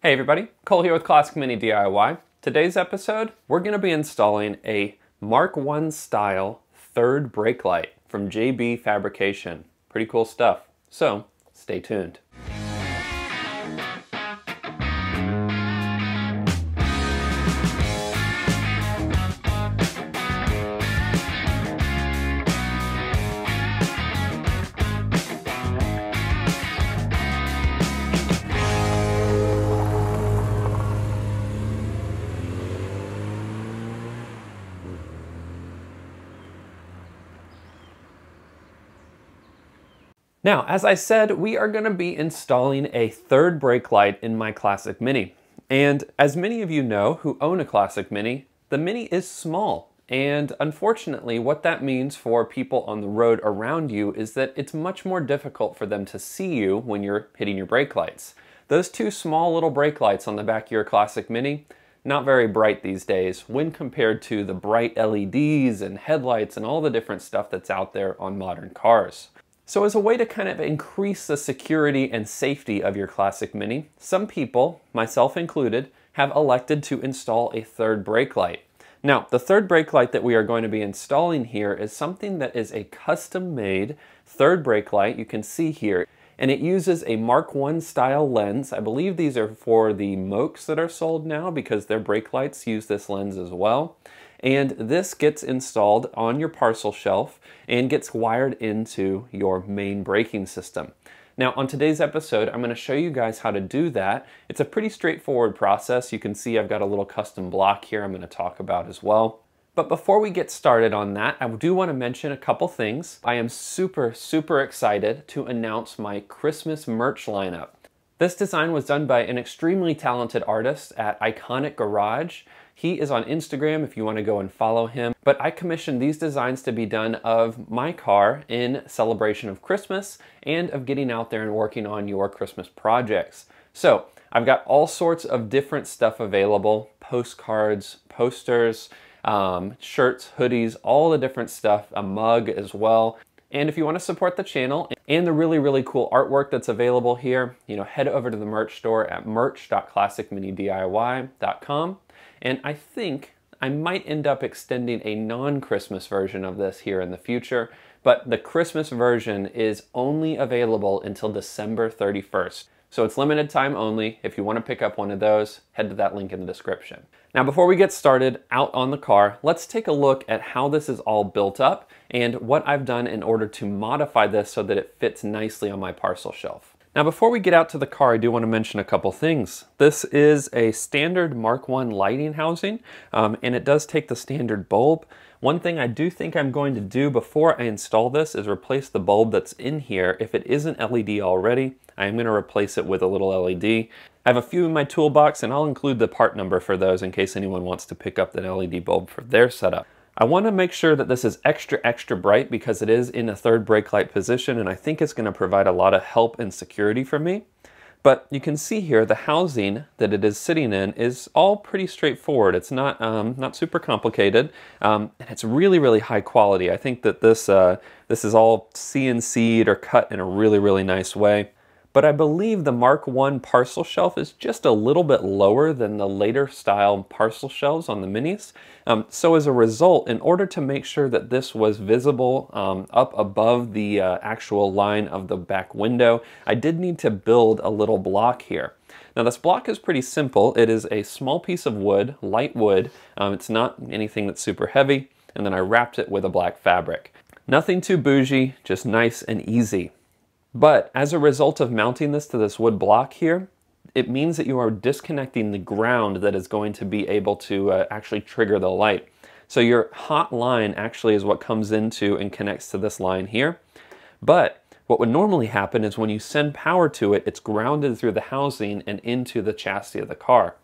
Hey everybody, Cole here with Classic Mini DIY. Today's episode, we're going to be installing a Mark I style third brake light from JB Fabrication. Pretty cool stuff, so stay tuned. Now, as I said, we are going to be installing a third brake light in my Classic Mini. And as many of you know who own a Classic Mini, the Mini is small. And unfortunately, what that means for people on the road around you is that it's much more difficult for them to see you when you're hitting your brake lights. Those two small little brake lights on the back of your Classic Mini, not very bright these days when compared to the bright LEDs and headlights and all the different stuff that's out there on modern cars. So as a way to kind of increase the security and safety of your Classic Mini, some people, myself included, have elected to install a third brake light. Now, the third brake light that we are going to be installing here is something that is a custom-made third brake light you can see here. And it uses a Mark I style lens. I believe these are for the Mokes that are sold now because their brake lights use this lens as well. And this gets installed on your parcel shelf and gets wired into your main braking system. Now on today's episode, I'm going to show you guys how to do that. It's a pretty straightforward process. You can see I've got a little custom block here I'm going to talk about as well. But before we get started on that, I do want to mention a couple things. I am super excited to announce my Christmas merch lineup. This design was done by an extremely talented artist at Iconic Garage. He is on Instagram if you want to go and follow him. But I commissioned these designs to be done of my car in celebration of Christmas and of getting out there and working on your Christmas projects. So I've got all sorts of different stuff available, postcards, posters, shirts, hoodies, all the different stuff, a mug as well. And if you want to support the channel and the really cool artwork that's available here, head over to the merch store at merch.classicminidiy.com. And I think I might end up extending a non-Christmas version of this here in the future, but the Christmas version is only available until December 31st. So it's limited time only. If you want to pick up one of those, head to that link in the description. Now before we get started out on the car, let's take a look at how this is all built up and what I've done in order to modify this so that it fits nicely on my parcel shelf. Now before we get out to the car, I do want to mention a couple things. This is a standard Mark I lighting housing, and it does take the standard bulb. One thing I do think I'm going to do before I install this is replace the bulb that's in here. If it isn't LED already, I am going to replace it with a little LED. I have a few in my toolbox, and I'll include the part number for those in case anyone wants to pick up the LED bulb for their setup. I want to make sure that this is extra bright because it is in a third brake light position, and I think it's going to provide a lot of help and security for me. But you can see here the housing that it is sitting in is all pretty straightforward. It's not super complicated, and it's really high quality. I think that this is all CNC'd or cut in a really nice way. But I believe the Mark I parcel shelf is just a little bit lower than the later style parcel shelves on the Minis. So as a result, in order to make sure that this was visible up above the actual line of the back window, I did need to build a little block here. Now this block is pretty simple. It is a small piece of wood, light wood. It's not anything that's super heavy. And then I wrapped it with a black fabric. Nothing too bougie, just nice and easy. But as a result of mounting this to this wood block here, it means that you are disconnecting the ground that is going to be able to actually trigger the light. So your hot line actually is what comes into and connects to this line here. But what would normally happen is when you send power to it, it's grounded through the housing and into the chassis of the car.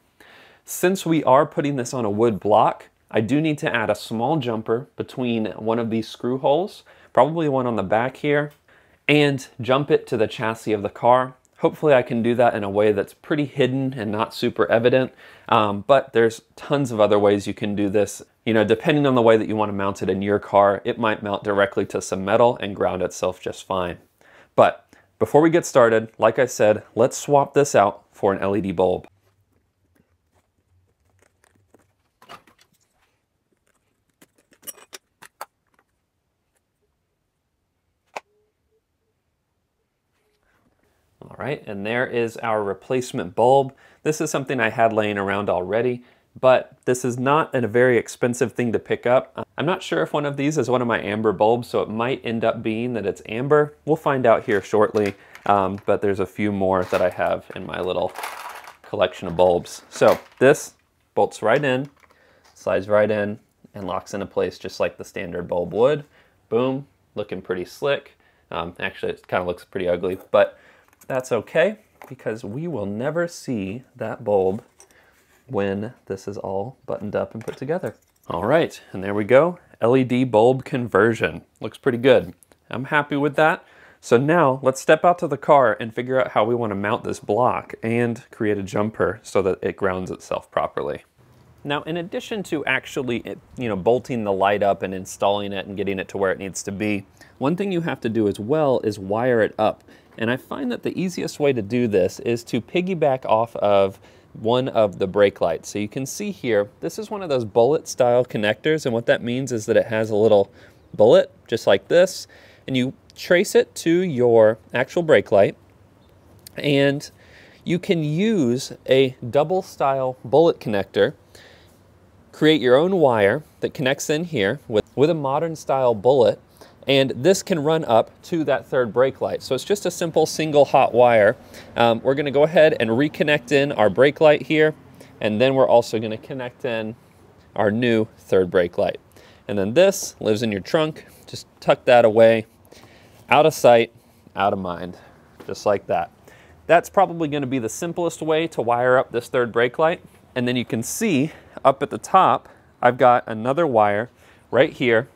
Since we are putting this on a wood block, I do need to add a small jumper between one of these screw holes, probably one on the back here, and jump it to the chassis of the car. Hopefully I can do that in a way that's pretty hidden and not super evident, but there's tons of other ways you can do this. Depending on the way that you want to mount it in your car, it might mount directly to some metal and ground itself just fine. But before we get started, like I said, let's swap this out for an LED bulb. All right, and there is our replacement bulb. This is something I had laying around already, but this is not a very expensive thing to pick up. I'm not sure if one of these is one of my amber bulbs, so it might end up being that it's amber. We'll find out here shortly, but there's a few more that I have in my little collection of bulbs. So this bolts right in, slides right in, and locks into place just like the standard bulb would. Boom, looking pretty slick. Actually, it kind of looks pretty ugly, but that's okay because we will never see that bulb when this is all buttoned up and put together. All right, and there we go. LED bulb conversion. Looks pretty good. I'm happy with that. So now let's step out to the car and figure out how we want to mount this block and create a jumper so that it grounds itself properly. Now, in addition to actually, bolting the light up and installing it and getting it to where it needs to be, one thing you have to do as well is wire it up. And I find that the easiest way to do this is to piggyback off of one of the brake lights. So you can see here, this is one of those bullet style connectors, and what that means is that it has a little bullet, just like this, and you trace it to your actual brake light, and you can use a double style bullet connector, create your own wire that connects in here with a modern style bullet, and this can run up to that third brake light. So it's just a simple single hot wire. We're gonna go ahead and reconnect in our brake light here, and then we're also gonna connect in our new third brake light. And then this lives in your trunk. Just tuck that away, out of sight, out of mind, just like that. That's probably gonna be the simplest way to wire up this third brake light. And then you can see up at the top, I've got another wire right here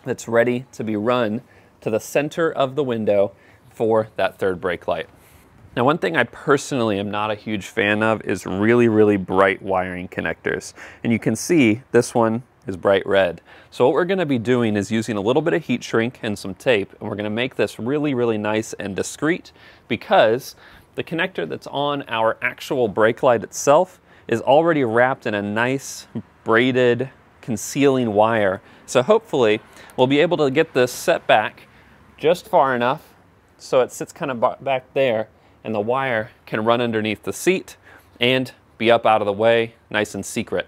that's ready to be run to the center of the window for that third brake light. Now, one thing I personally am not a huge fan of is really, really bright wiring connectors. And you can see this one is bright red. So what we're gonna be doing is using a little bit of heat shrink and some tape, and we're gonna make this really, really nice and discreet, because the connector that's on our actual brake light itself is already wrapped in a nice braided concealing wire. So hopefully we'll be able to get this set back just far enough so it sits kind of back there, and the wire can run underneath the seat and be up out of the way, nice and secret.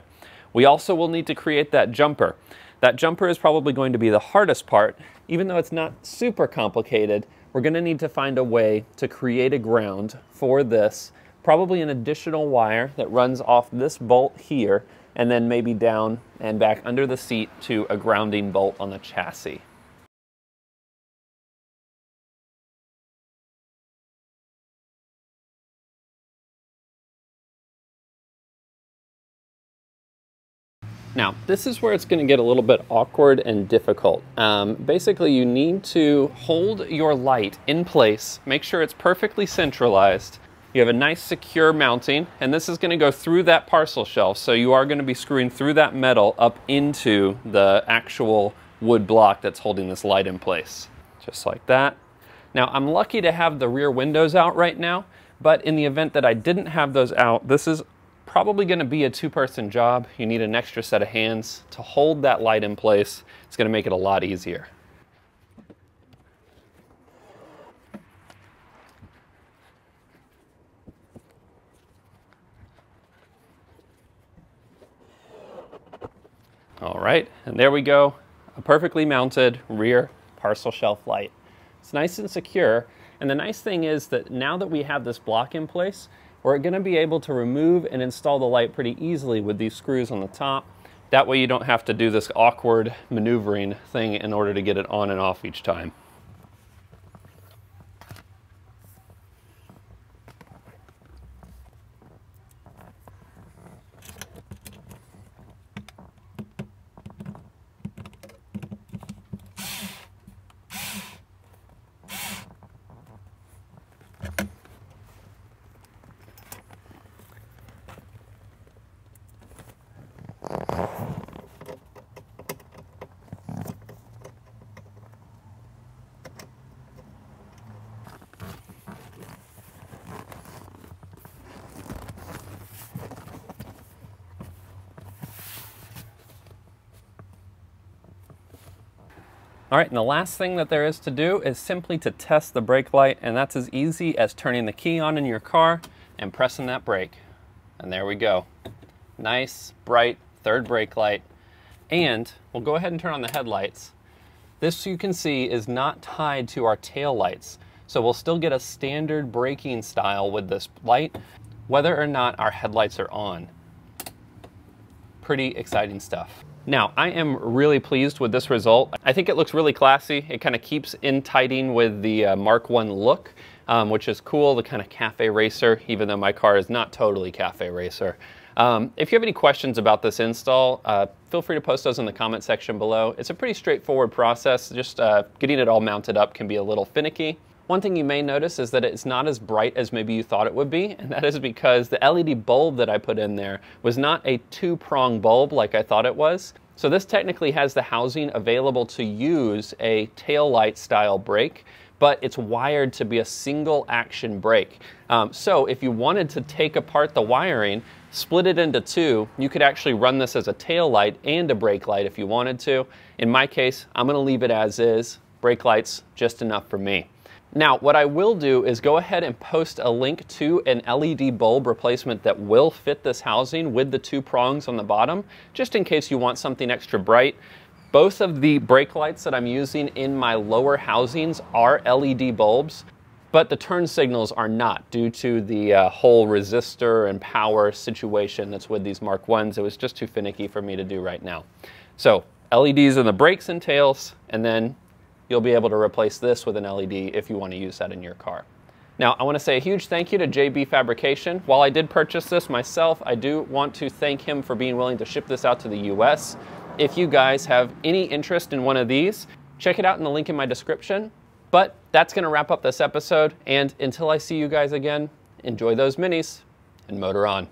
We also will need to create that jumper. That jumper is probably going to be the hardest part. Even though it's not super complicated, we're going to need to find a way to create a ground for this, probably an additional wire that runs off this bolt here, and then maybe down and back under the seat to a grounding bolt on the chassis. Now, this is where it's going to get a little bit awkward and difficult. Basically, you need to hold your light in place, make sure it's perfectly centralized. You have a nice secure mounting, and this is going to go through that parcel shelf, so you are going to be screwing through that metal up into the actual wood block that's holding this light in place. Just like that. Now, I'm lucky to have the rear windows out right now, but in the event that I didn't have those out, this is probably going to be a two-person job. You need an extra set of hands to hold that light in place. It's going to make it a lot easier. All right, and there we go, a perfectly mounted rear parcel shelf light. It's nice and secure, and the nice thing is that now that we have this block in place, we're going to be able to remove and install the light pretty easily with these screws on the top. That way you don't have to do this awkward maneuvering thing in order to get it on and off each time. All right, and the last thing that there is to do is simply to test the brake light, and that's as easy as turning the key on in your car and pressing that brake. And there we go. Nice, bright third brake light. And we'll go ahead and turn on the headlights. This, you can see, is not tied to our tail lights. So we'll still get a standard braking style with this light, whether or not our headlights are on. Pretty exciting stuff. Now, I am really pleased with this result. I think it looks really classy. It kind of keeps in tighting with the Mark I look, which is cool, the kind of cafe racer, even though my car is not totally cafe racer. If you have any questions about this install, feel free to post those in the comment section below. It's a pretty straightforward process. Just getting it all mounted up can be a little finicky. One thing you may notice is that it's not as bright as maybe you thought it would be, and that is because the LED bulb that I put in there was not a two-prong bulb like I thought it was. So this technically has the housing available to use a tail light style brake, but it's wired to be a single action brake. So if you wanted to take apart the wiring, split it into two, you could actually run this as a tail light and a brake light if you wanted to. In my case, I'm gonna leave it as is. Brake lights, just enough for me. Now, what I will do is go ahead and post a link to an LED bulb replacement that will fit this housing with the two prongs on the bottom, just in case you want something extra bright. Both of the brake lights that I'm using in my lower housings are LED bulbs, but the turn signals are not due to the whole resistor and power situation that's with these Mark Is. It was just too finicky for me to do right now. So LEDs in the brakes and tails, and then you'll be able to replace this with an LED if you want to use that in your car. Now, I want to say a huge thank you to JB Fabrication. While I did purchase this myself, I do want to thank him for being willing to ship this out to the US. If you guys have any interest in one of these, check it out in the link in my description. But that's going to wrap up this episode, and until I see you guys again, enjoy those minis and motor on.